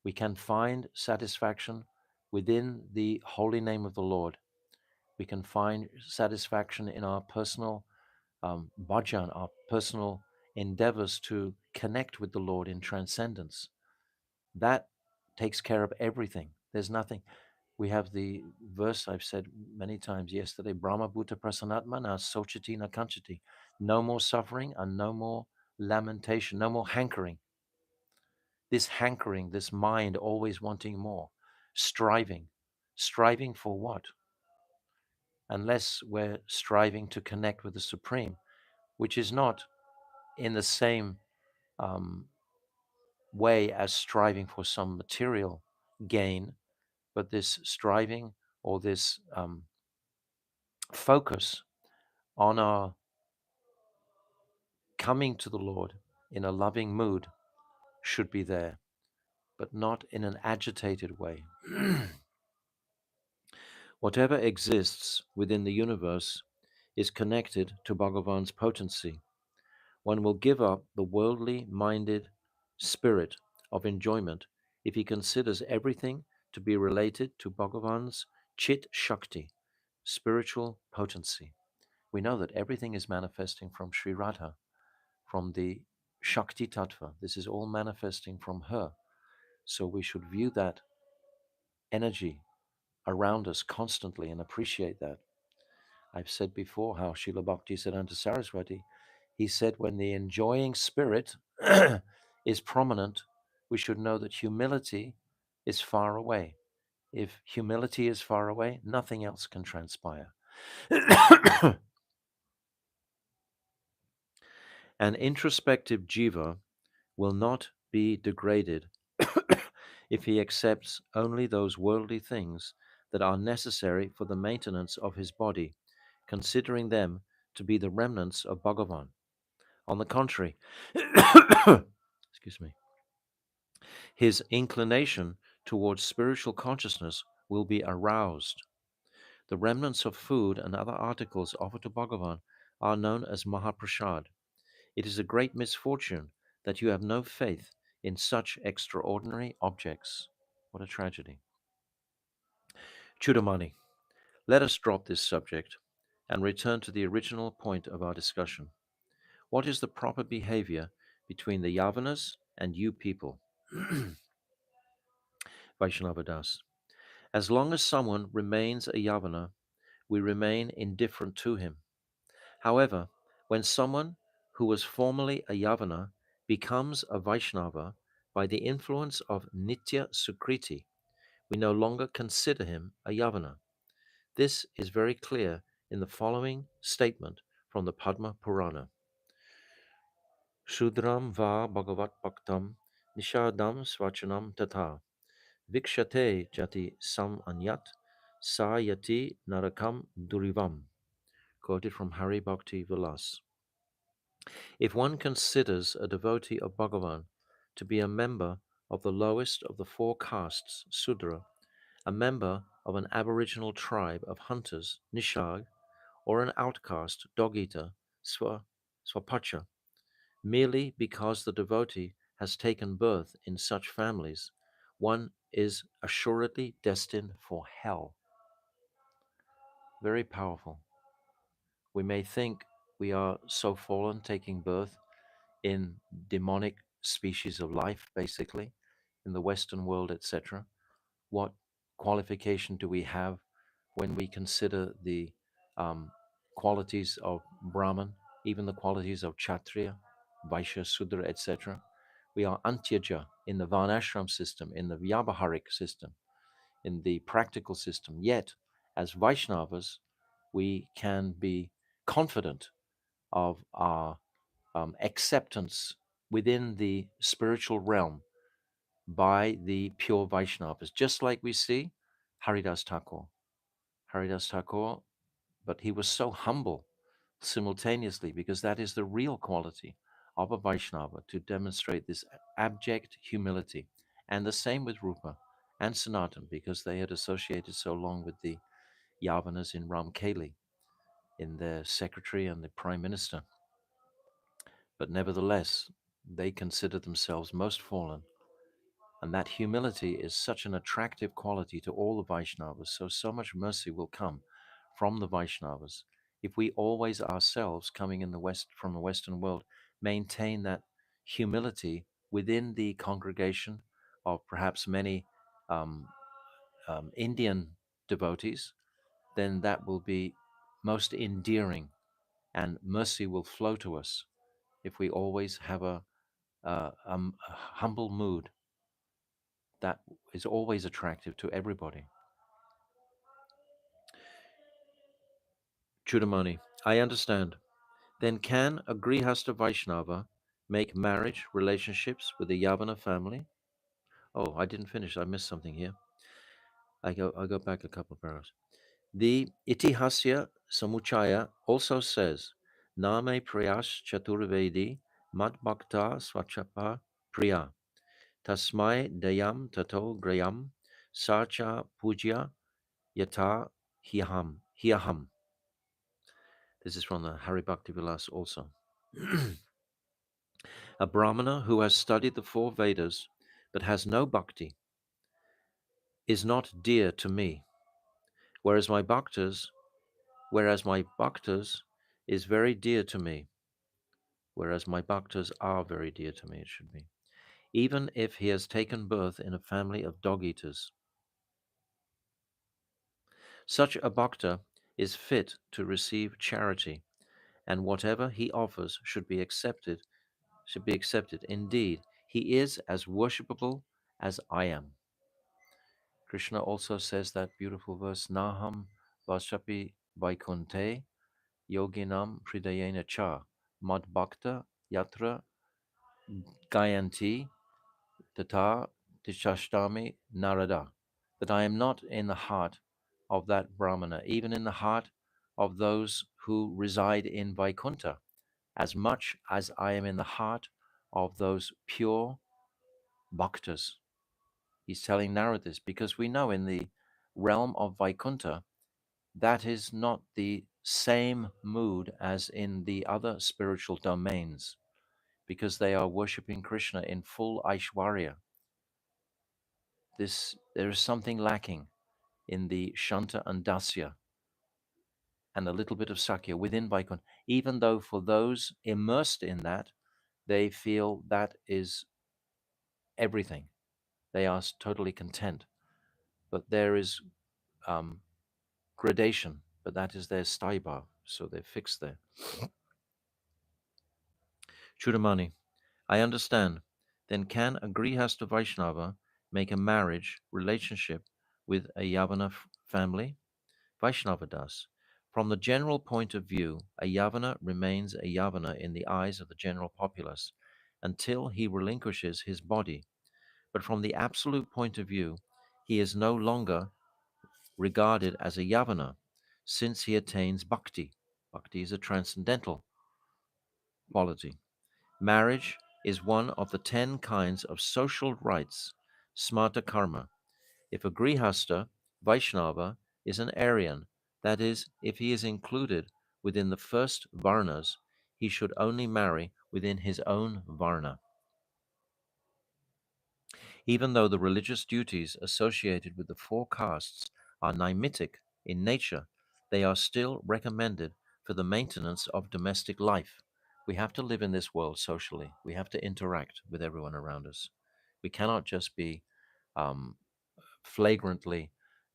We can find satisfaction within the holy name of the Lord. We can find satisfaction in our personal bhajan, our personal endeavors to connect with the Lord in transcendence. That takes care of everything. There's nothing. We have the verse I've said many times yesterday, Brahma Bhuta Prasanatma na Sochati na Kanchati. No more suffering and no more lamentation, no more hankering. This hankering, this mind always wanting more, striving. Striving for what? Unless we're striving to connect with the Supreme, which is not in the same um, way as striving for some material gain, but this striving or this focus on our coming to the Lord in a loving mood should be there, but not in an agitated way. Whatever exists within the universe is connected to Bhagavan's potency. One will give up the worldly minded spirit of enjoyment if he considers everything to be related to Bhagavan's Chit Shakti, spiritual potency. We know that everything is manifesting from Sri Radha, from the Shakti Tattva. This is all manifesting from her. So we should view that energy around us constantly and appreciate that. I've said before how Srila Bhakti Siddhanta Saraswati, he said when the enjoying spirit is prominent, we should know that humility is far away. If humility is far away, nothing else can transpire. An introspective jiva will not be degraded if he accepts only those worldly things that are necessary for the maintenance of his body, considering them to be the remnants of Bhagavan. On the contrary, excuse me, his inclination towards spiritual consciousness will be aroused. The remnants of food and other articles offered to Bhagavan are known as Mahaprasad. It is a great misfortune that you have no faith in such extraordinary objects. What a tragedy. Chudamani, let us drop this subject and return to the original point of our discussion. What is the proper behavior between the Yavanas and you people? Vaishnavadas. As long as someone remains a Yavana, we remain indifferent to him. However, when someone who was formerly a Yavana becomes a Vaishnava by the influence of Nitya Sukriti, we no longer consider him a Yavana. This is very clear in the following statement from the Padma Purana. Shudram va bhagavat bhaktam nishadam svachanam tatha vikshate jati sam anyat sayati narakam durivam. Quoted from Hari Bhakti Vilas. If one considers a devotee of Bhagavan to be a member of the lowest of the four castes, Sudra, a member of an aboriginal tribe of hunters, Nishag, or an outcast, dog-eater, Swapacha, merely because the devotee has taken birth in such families, one is assuredly destined for hell. Very powerful. We may think we are so fallen taking birth in demonic species of life, basically, in the Western world, etc. What qualification do we have when we consider the um, qualities of Brahman, even the qualities of Kshatriya, Vaishya, Sudra, etc.? We are Antyaja in the Varnashram system, in the Vyavaharik system, in the practical system. Yet, as Vaishnavas, we can be confident of our acceptance within the spiritual realm by the pure Vaishnavas, just like we see Haridas Thakur. Haridas Thakur, but he was so humble simultaneously because that is the real quality of a Vaishnava, to demonstrate this abject humility. And the same with Rupa and Sanatan, because they had associated so long with the Yavanas in Ramkeli, in their secretary and the prime minister. But nevertheless, they consider themselves most fallen. And that humility is such an attractive quality to all the Vaishnavas. So much mercy will come from the Vaishnavas if we always ourselves, coming in the West from the Western world, maintain that humility within the congregation of perhaps many um, Indian devotees, then that will be most endearing, and mercy will flow to us if we always have a humble mood that is always attractive to everybody. Chudamani, I understand. Then can a Grihastha Vaishnava make marriage relationships with the Yavana family? Oh, I didn't finish. I missed something here. I'll go back a couple of paragraphs. The Itihasya Samuchaya also says, Name Priyas Chaturvedi Mad Bhakta Swachapa Priya Tasmai Dayam Tato Grayam Sacha Pujya Yata Hyaham. This is from the Hari Bhakti Vilas also. A Brahmana who has studied the four Vedas but has no bhakti is not dear to me, whereas my bhaktas is very dear to me, whereas my bhaktas are very dear to me, it should be, even if he has taken birth in a family of dog eaters. Such a bhakta is fit to receive charity, and whatever he offers should be accepted. Indeed, he is as worshipable as I am. Krishna also says that beautiful verse, Naham Vashapi Vaikunte Yoginam Pridayena Cha Mad Bhakta Yatra Gayanti Tata Tishashtami Narada. That I am not in the heart of that Brahmana, even in the heart of those who reside in Vaikuntha, as much as I am in the heart of those pure bhaktas. He's telling Narada this because we know in the realm of Vaikuntha, that is not the same mood as in the other spiritual domains, because they are worshipping Krishna in full Aishwarya. There is something lacking in the Shanta and Dasya and a little bit of Sakya within Vaikuntha, even though for those immersed in that, they feel that is everything. They are totally content. But there is um, gradation, but that is their staiba, so they're fixed there. Chudamani, I understand. Then can a Grihastha Vaishnava make a marriage relationship with a Yavana family? Vaishnava does. From the general point of view, a Yavana remains a Yavana in the eyes of the general populace until he relinquishes his body. But from the absolute point of view, he is no longer regarded as a Yavana since he attains bhakti. Bhakti is a transcendental quality. Marriage is one of the 10 kinds of social rights, smarta karma. If a grihastha, Vaishnava, is an Aryan, that is, if he is included within the first varnas, he should only marry within his own varna. Even though the religious duties associated with the four castes are nimitic in nature, they are still recommended for the maintenance of domestic life. We have to live in this world socially. We have to interact with everyone around us. We cannot just be um, flagrantly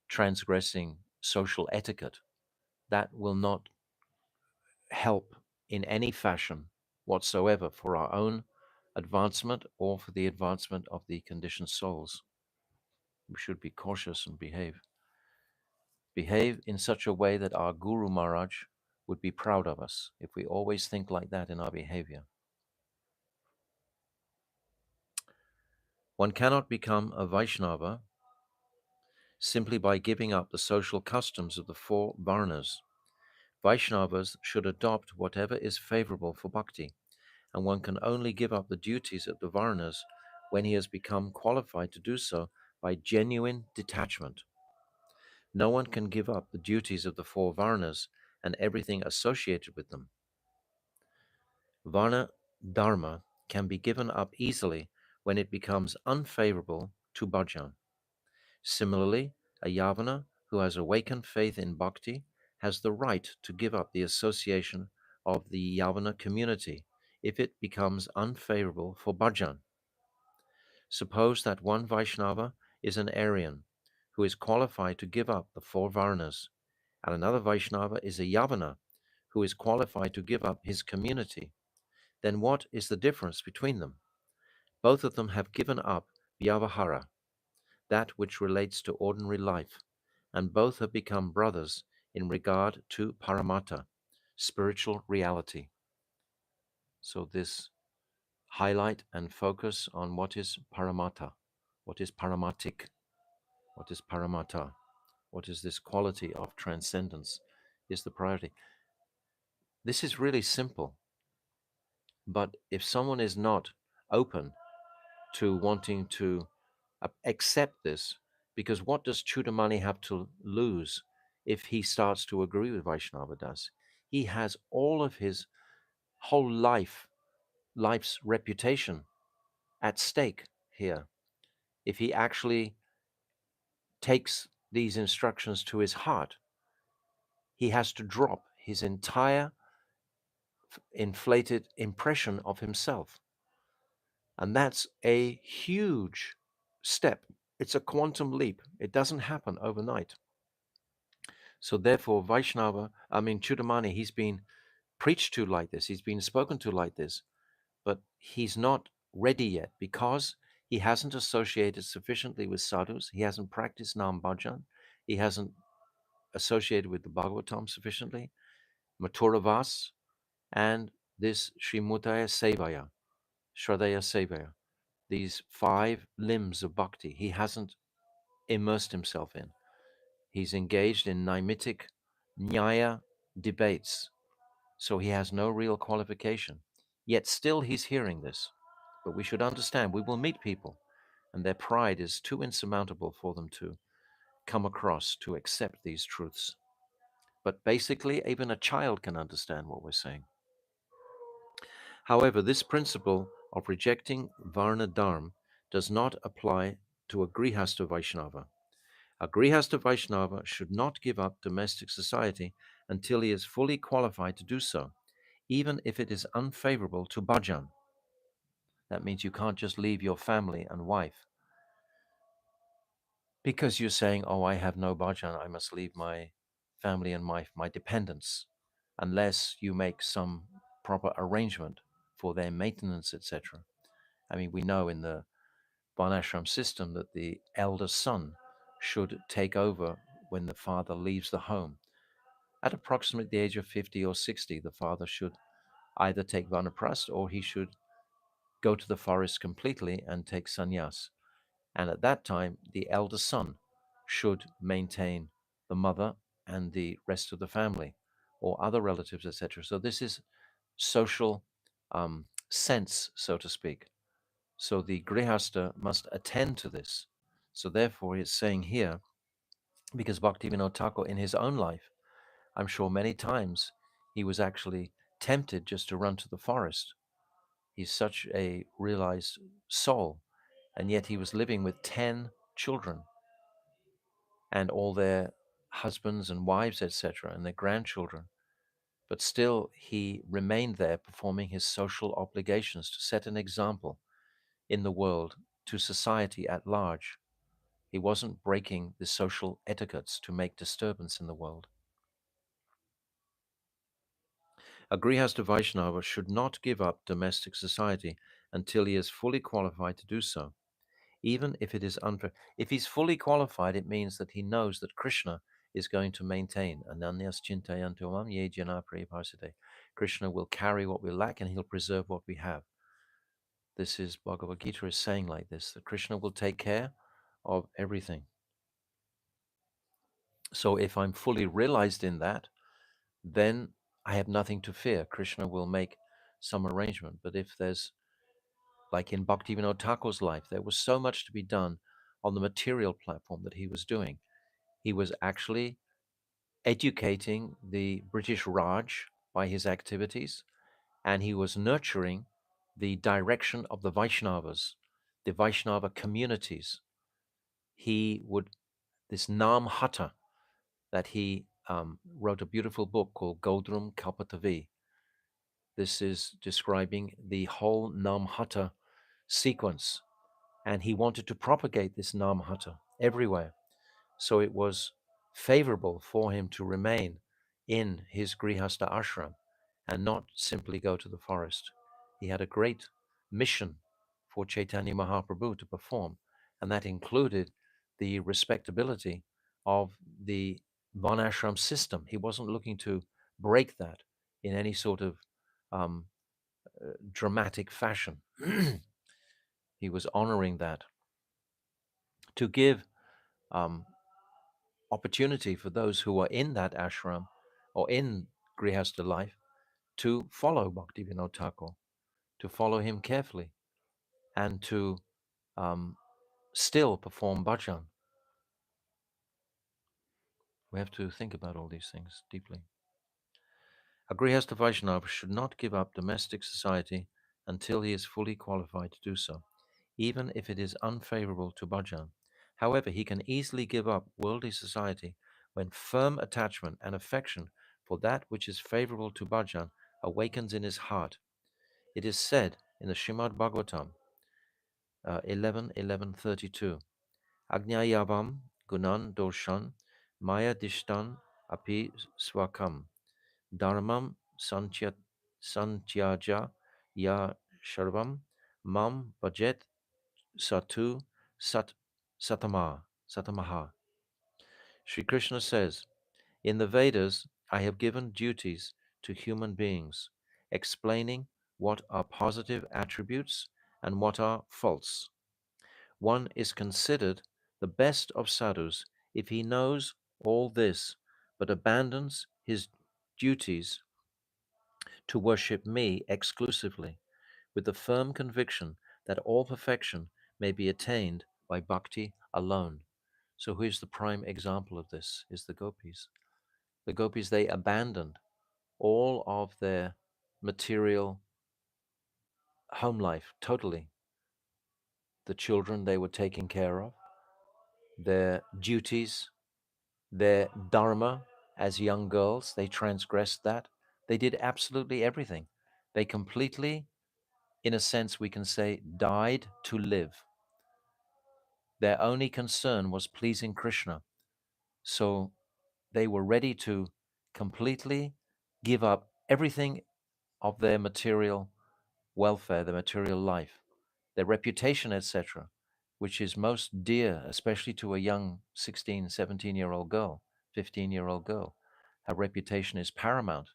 transgressing social etiquette. That will not help in any fashion whatsoever for our own advancement or for the advancement of the conditioned souls. We should be cautious and behave in such a way that our Guru Maharaj would be proud of us if we always think like that in our behavior. One cannot become a Vaishnava simply by giving up the social customs of the four Varnas. Vaishnavas should adopt whatever is favorable for bhakti, and one can only give up the duties of the Varnas when he has become qualified to do so by genuine detachment. No one can give up the duties of the four Varnas and everything associated with them. Varna Dharma can be given up easily when it becomes unfavorable to bhajan. Similarly, a Yavana who has awakened faith in bhakti has the right to give up the association of the Yavana community if it becomes unfavorable for bhajan. Suppose that one Vaishnava is an Aryan who is qualified to give up the four Varnas, and another Vaishnava is a Yavana who is qualified to give up his community. Then what is the difference between them? Both of them have given up Vyavahara, that which relates to ordinary life, and both have become brothers in regard to Paramatta, spiritual reality. So this highlight and focus on what is Paramatta, what is Paramatic, what is Paramatta, what is this quality of transcendence is the priority. This is really simple, but if someone is not open to wanting to accept this, because what does Chudamani have to lose if he starts to agree with Vaishnava Das? He has all of his whole life's reputation at stake here. If he actually takes these instructions to his heart, he has to drop his entire inflated impression of himself. And that's a huge step. It's a quantum leap. It doesn't happen overnight. So therefore, Chudamani, he's been preached to like this. He's been spoken to like this, but he's not ready yet because he hasn't associated sufficiently with sadhus. He hasn't practiced Nam Bhajan. He hasn't associated with the Bhagavatam sufficiently, Maturavas, and this Srimutaya Sevaya, Shradaya Sevaya, these five limbs of bhakti, he hasn't immersed himself in. He's engaged in Naimitic Nyaya debates, so he has no real qualification. Yet still he's hearing this. But we should understand we will meet people, and their pride is too insurmountable for them to come across to accept these truths. But basically, even a child can understand what we're saying. However, this principle of rejecting Varna Dharma does not apply to a Grihastha Vaishnava. A Grihastha Vaishnava should not give up domestic society until he is fully qualified to do so, even if it is unfavorable to bhajan. That means you can't just leave your family and wife because you're saying, oh, I have no bhajan, I must leave my family and my dependents, unless you make some proper arrangement for their maintenance, etc. I mean, we know in the Varnashram system that the elder son should take over when the father leaves the home. At approximately the age of 50 or 60, the father should either take Vanaprastha or he should go to the forest completely and take sannyas. And at that time, the elder son should maintain the mother and the rest of the family or other relatives, etc. So this is social sense, so to speak. So the grihastha must attend to this. So therefore, it's saying here, because Bhaktivinoda Thakur in his own life, I'm sure many times he was actually tempted just to run to the forest. He's such a realized soul, and yet he was living with 10 children and all their husbands and wives, etc., and their grandchildren. But still, he remained there performing his social obligations to set an example in the world to society at large. He wasn't breaking the social etiquettes to make disturbance in the world. A Grihastha Vaishnava should not give up domestic society until he is fully qualified to do so, even if it is unfair. If he's fully qualified, it means that he knows that Krishna is going to maintain. Ananyas chintayanto mam ye jana prabhasate. Krishna will carry what we lack and he'll preserve what we have. This is Bhagavad Gita is saying like this, that Krishna will take care of everything. So if I'm fully realized in that, then I have nothing to fear. Krishna will make some arrangement. But if there's, like in Bhaktivinoda Thakur's life, there was so much to be done on the material platform that he was doing. He was actually educating the British Raj by his activities, and he was nurturing the direction of the Vaishnavas, the Vaishnava communities. He would, this Nam Hatha, that he wrote a beautiful book called Godrum Kalpatavi. This is describing the whole Namhata sequence. And he wanted to propagate this Namhata everywhere. So it was favorable for him to remain in his Grihastha ashram and not simply go to the forest. He had a great mission for Chaitanya Mahaprabhu to perform, and that included the respectability of the Varnashram system. He wasn't looking to break that in any sort of um, dramatic fashion. He was honoring that to give um, opportunity for those who are in that ashram or in Grihastha life to follow Bhaktivinoda Thakur, to follow him carefully, and to um, still perform bhajan. We have to think about all these things deeply. A Grihastha Vaishnava should not give up domestic society until he is fully qualified to do so, even if it is unfavorable to bhajan. However, he can easily give up worldly society when firm attachment and affection for that which is favorable to bhajan awakens in his heart. It is said in the Srimad Bhagavatam 11:11:32, Agnayavam gunan doshan maya dishtan api swakam dharmam santyaja ya sharvam mam bhajet satu sat satamaha. Sri Krishna says, in the Vedas, I have given duties to human beings, explaining what are positive attributes and what are false. One is considered the best of sadhus if he knows all this, but abandons his duties to worship me exclusively, with the firm conviction that all perfection may be attained by bhakti alone. So who's the prime example of this is the gopis. The gopis, they abandoned all of their material home life totally. The children they were taking care of, their duties, their dharma as young girls, they transgressed that. They did absolutely everything. They completely, in a sense, we can say, died to live. Their only concern was pleasing Krishna. So they were ready to completely give up everything of their material welfare, their material life, their reputation, etc., which is most dear, especially to a young 16, 17-year-old girl, 15-year-old girl. Her reputation is paramount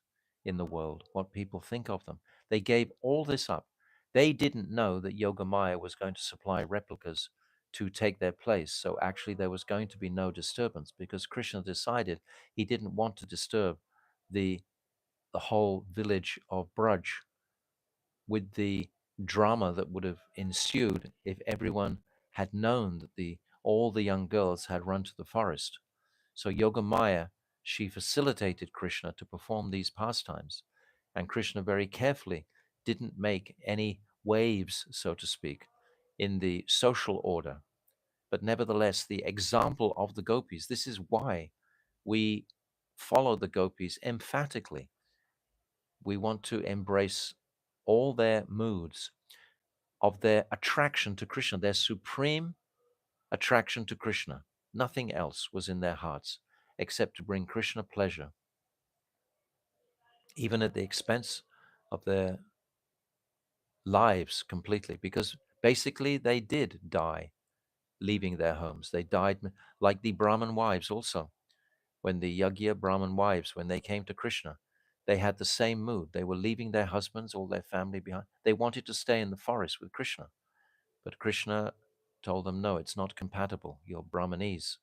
in the world, what people think of them. They gave all this up. They didn't know that Yogamaya was going to supply replicas to take their place. So actually, there was going to be no disturbance because Krishna decided he didn't want to disturb the, the whole village of Braj with the drama that would have ensued if everyone had known that all the young girls had run to the forest. So Yogamaya, she facilitated Krishna to perform these pastimes, and Krishna very carefully didn't make any waves, so to speak, in the social order. But nevertheless, the example of the gopis, this is why we follow the gopis emphatically. We want to embrace all their moods of their attraction to Krishna, their supreme attraction to Krishna. Nothing else was in their hearts except to bring Krishna pleasure, even at the expense of their lives completely, because basically they did die leaving their homes. They died like the Brahmin wives also. When the Yagya Brahmin wives, when they came to Krishna, they had the same mood. They were leaving their husbands, all their family behind. They wanted to stay in the forest with Krishna. But Krishna told them, no, it's not compatible. You're Brahmanese.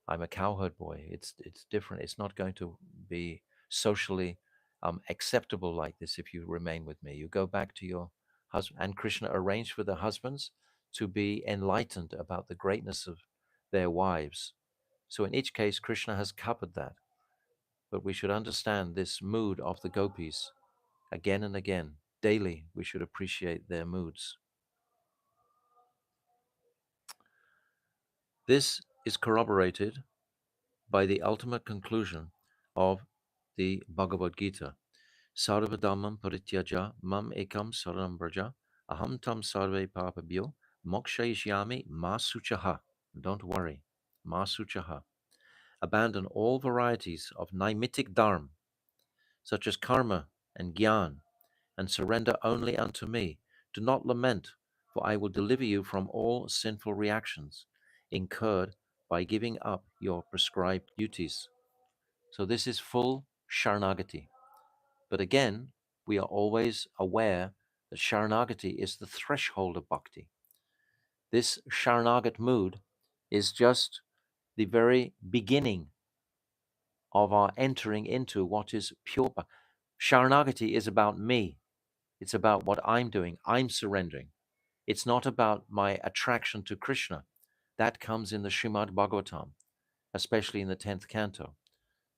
I'm a cowherd boy. It's different. It's not going to be socially acceptable like this if you remain with me. You go back to your husband. And Krishna arranged for the husbands to be enlightened about the greatness of their wives. So in each case, Krishna has covered that. But we should understand this mood of the gopis again and again. Daily, we should appreciate their moods. This is corroborated by the ultimate conclusion of the Bhagavad Gita. Sarvadhamam parityaja mam ekam saranam braja aham tam sarve papabhyo mokshayishyami ma suchaha. Don't worry, ma suchaha. Abandon all varieties of nimitic dharma, such as karma and gyan, and surrender only unto me. Do not lament, for I will deliver you from all sinful reactions incurred by giving up your prescribed duties. So this is full Sharanagati. But again, we are always aware that Sharanagati is the threshold of bhakti. This Sharanagat mood is just the very beginning of our entering into what is pure. Sharanagati is about me. It's about what I'm doing. I'm surrendering. It's not about my attraction to Krishna. That comes in the Srimad Bhagavatam, especially in the 10th canto.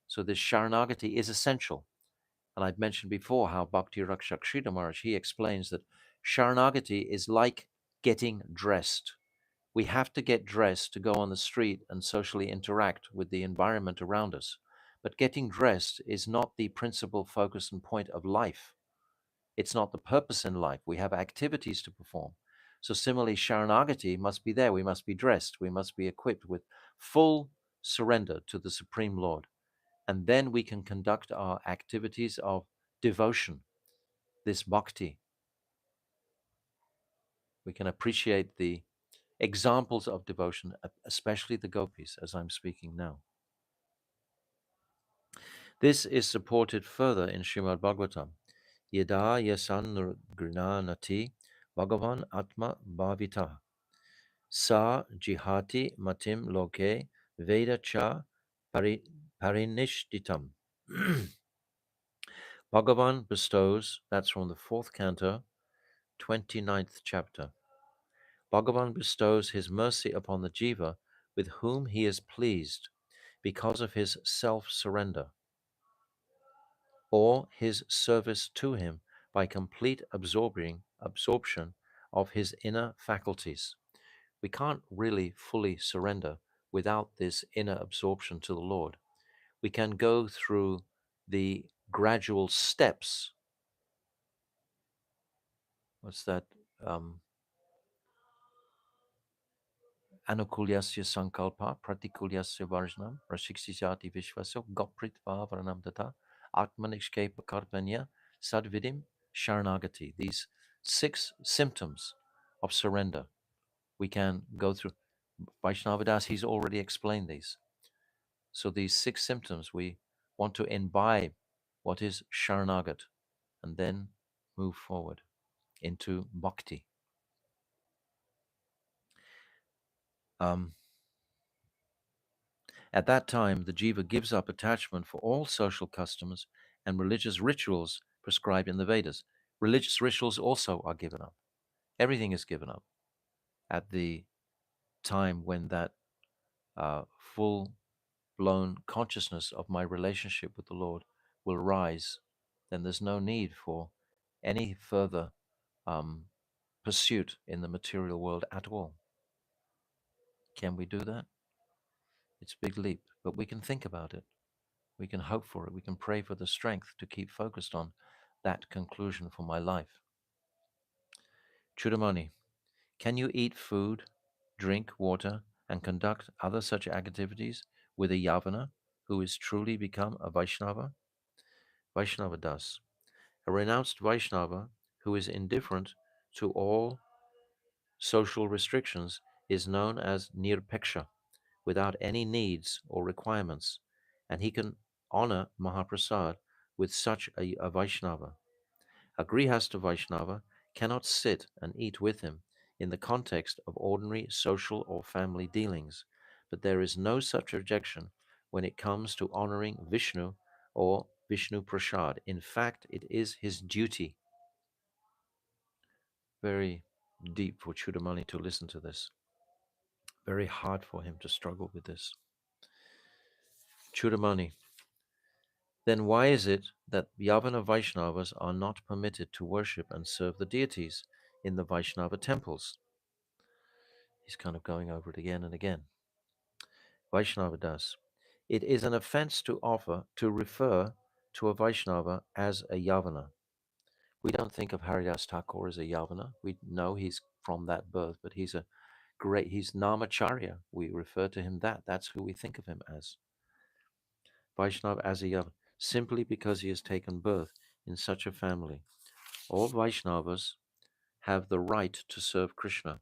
So this Sharanagati is essential. And I've mentioned before how Bhakti Rakshak Sridhar Maharaj, he explains that Sharanagati is like getting dressed. We have to get dressed to go on the street and socially interact with the environment around us. But getting dressed is not the principal focus and point of life. It's not the purpose in life. We have activities to perform. So similarly, Sharanagati must be there. We must be dressed. We must be equipped with full surrender to the Supreme Lord. And then we can conduct our activities of devotion, this bhakti. We can appreciate the examples of devotion, especially the gopis, as I'm speaking now. This is supported further in Srimad Bhagavatam. Yada yasan grinanati Bhagavan atma bhavita sa jihati matim loke veda cha parinishtitam. Bhagavan bestows, that's from the 4th canto, 29th chapter. Bhagavan bestows his mercy upon the jiva with whom he is pleased because of his self-surrender, or his service to him by complete absorption of his inner faculties. We can't really fully surrender without this inner absorption to the Lord. We can go through the gradual steps. What's that? Anukulyasya sankalpa pratikulyasya varjanam rashiksishati vishvaso gopritva varanam tata atmanishkepa karpanya sadvidim sharanagati. These 6 symptoms of surrender we can go through. Vaishnavadas, he's already explained these. So these 6 symptoms, we want to imbibe what is Sharanagat and then move forward into bhakti. Um, at that time, the jiva gives up attachment for all social customs and religious rituals prescribed in the Vedas. Religious rituals also are given up. Everything is given up at the time when that full blown consciousness of my relationship with the Lord will rise. Then there's no need for any further um, pursuit in the material world at all. Can we do that? It's a big leap, but we can think about it. We can hope for it. We can pray for the strength to keep focused on that conclusion for my life. Chudamani, can you eat food, drink water, and conduct other such activities with a Yavana who is truly become a Vaishnava? Vaishnava does. A renounced Vaishnava who is indifferent to all social restrictions is known as Nirpeksha, without any needs or requirements, and he can honor Mahaprasad with such a Vaishnava. A Grihastha Vaishnava cannot sit and eat with him in the context of ordinary social or family dealings, but there is no such rejection when it comes to honoring Vishnu or Vishnu Prasad. In fact, it is his duty. Very deep for Chudamani to listen to this. Very hard for him to struggle with this. Chudamani, then why is it that Yavana Vaishnavas are not permitted to worship and serve the deities in the Vaishnava temples? He's kind of going over it again and again. Vaishnava das. It is an offense to refer to a Vaishnava as a Yavana. We don't think of Haridas Thakur as a Yavana. We know he's from that birth, but he's Namacharya. We refer to him that. That's who we think of him as. Vaishnava as a Yavana, simply because he has taken birth in such a family. All Vaishnavas have the right to serve Krishna.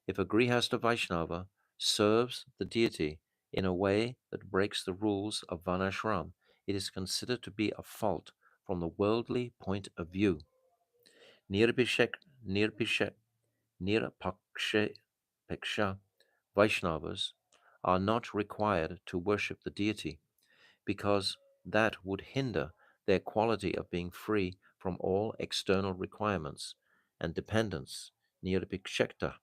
If a Grihastha Vaishnava serves the deity in a way that breaks the rules of Vanashram, it is considered to be a fault from the worldly point of view. Nirpishek, Nirpishek, Nirapaksha Vaishnavas are not required to worship the deity because that would hinder their quality of being free from all external requirements and dependence. Nirpikshekta.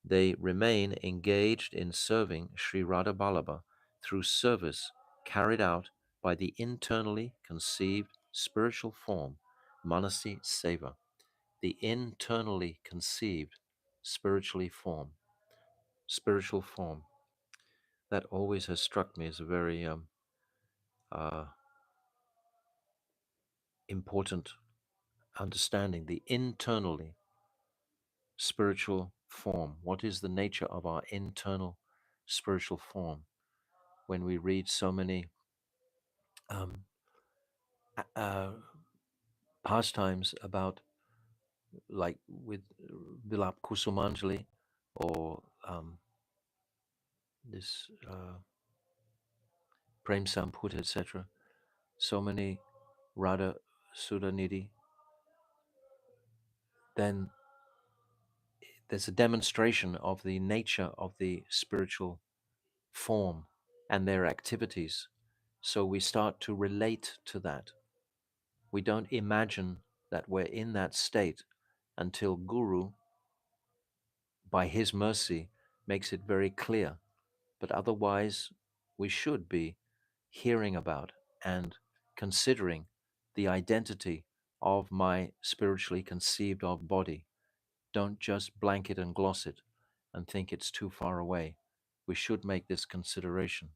They remain engaged in serving Sri Radha Ballabha through service carried out by the internally conceived spiritual form, Manasi Seva. The internally conceived spiritual form. That always has struck me as a very uh, important understanding. The internally spiritual form. What is the nature of our internal spiritual form? When we read so many um, uh, pastimes about, like with Vilap Kusumanjali or this Prem Samput, etc. So many Radha Sudhanidhi, then there's a demonstration of the nature of the spiritual form and their activities. So we start to relate to that. We don't imagine that we're in that state until Guru, by his mercy, makes it very clear. But otherwise, we should be hearing about and considering the identity of my spiritually conceived of body. Don't just blanket and gloss it and think it's too far away. We should make this consideration.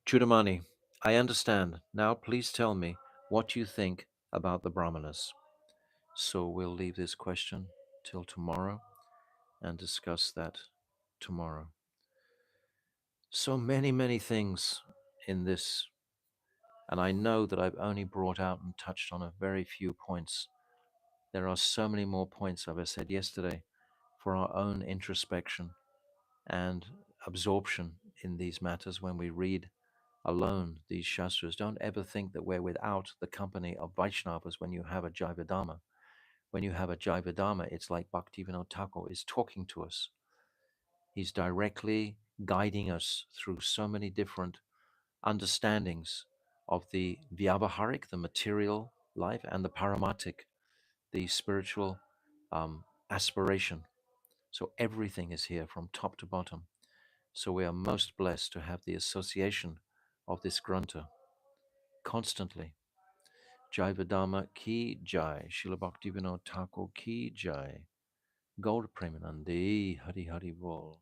Chudamani, I understand. Now please tell me what you think about the Brahmanas. So we'll leave this question till tomorrow and discuss that tomorrow. So many, many things in this, and I know that I've only brought out and touched on a very few points. There are so many more points, as I said yesterday, for our own introspection and absorption in these matters when we read alone these Shastras. Don't ever think that we're without the company of Vaishnavas when you have a Jaiva-Dharma. When you have a Jaiva-Dharma, it's like Bhaktivinoda Thakur is talking to us. He's directly guiding us through so many different understandings of the Vyavaharic, the material life, and the Paramatic, the spiritual aspiration. So everything is here from top to bottom. So we are most blessed to have the association of this granta constantly. Jaiva-Dharma ki jai, Srila Bhaktivinoda Thakur ki jai, Gaur Premanandi, Hari Hari Bol.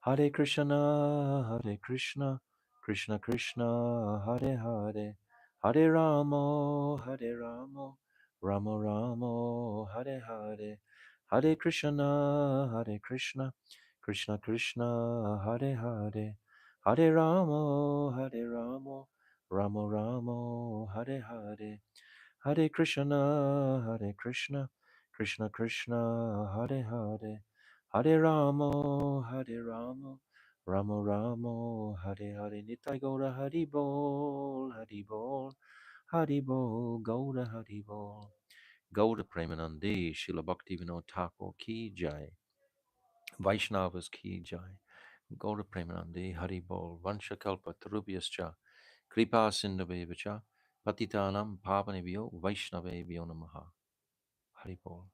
Hare Krishna, Hare Krishna, Krishna Krishna, Hare Hare, Hare Ramo, Hare Ramo, Ramo Ramo, Hare Hare, Hare Krishna, Hare Krishna, Krishna Krishna, Hare Hare, Hare Ramo, Hare Ramo, Ramo Ramo, Hare Hare, Hare Krishna, Hare Krishna, Krishna Krishna, Hare Hare, Hare Ramo, Hare Ramo, Ramo Ramo, Hare Hare, Nitai Gaura Hari Bol, Hari Bol, Hari Bol, Gaura Hari Bol. Gaura Premanandi, Srila Bhaktivinoda Thakur ki jai, Vaishnavas ki jai, Gaura Premanandi, Hari Bol, Vanshakalpa Tarubhyascha, Kripa Sindhavevacha, Patitanam Pavanebhyo, Vaishnavebhyo Namaha. Hari Bol.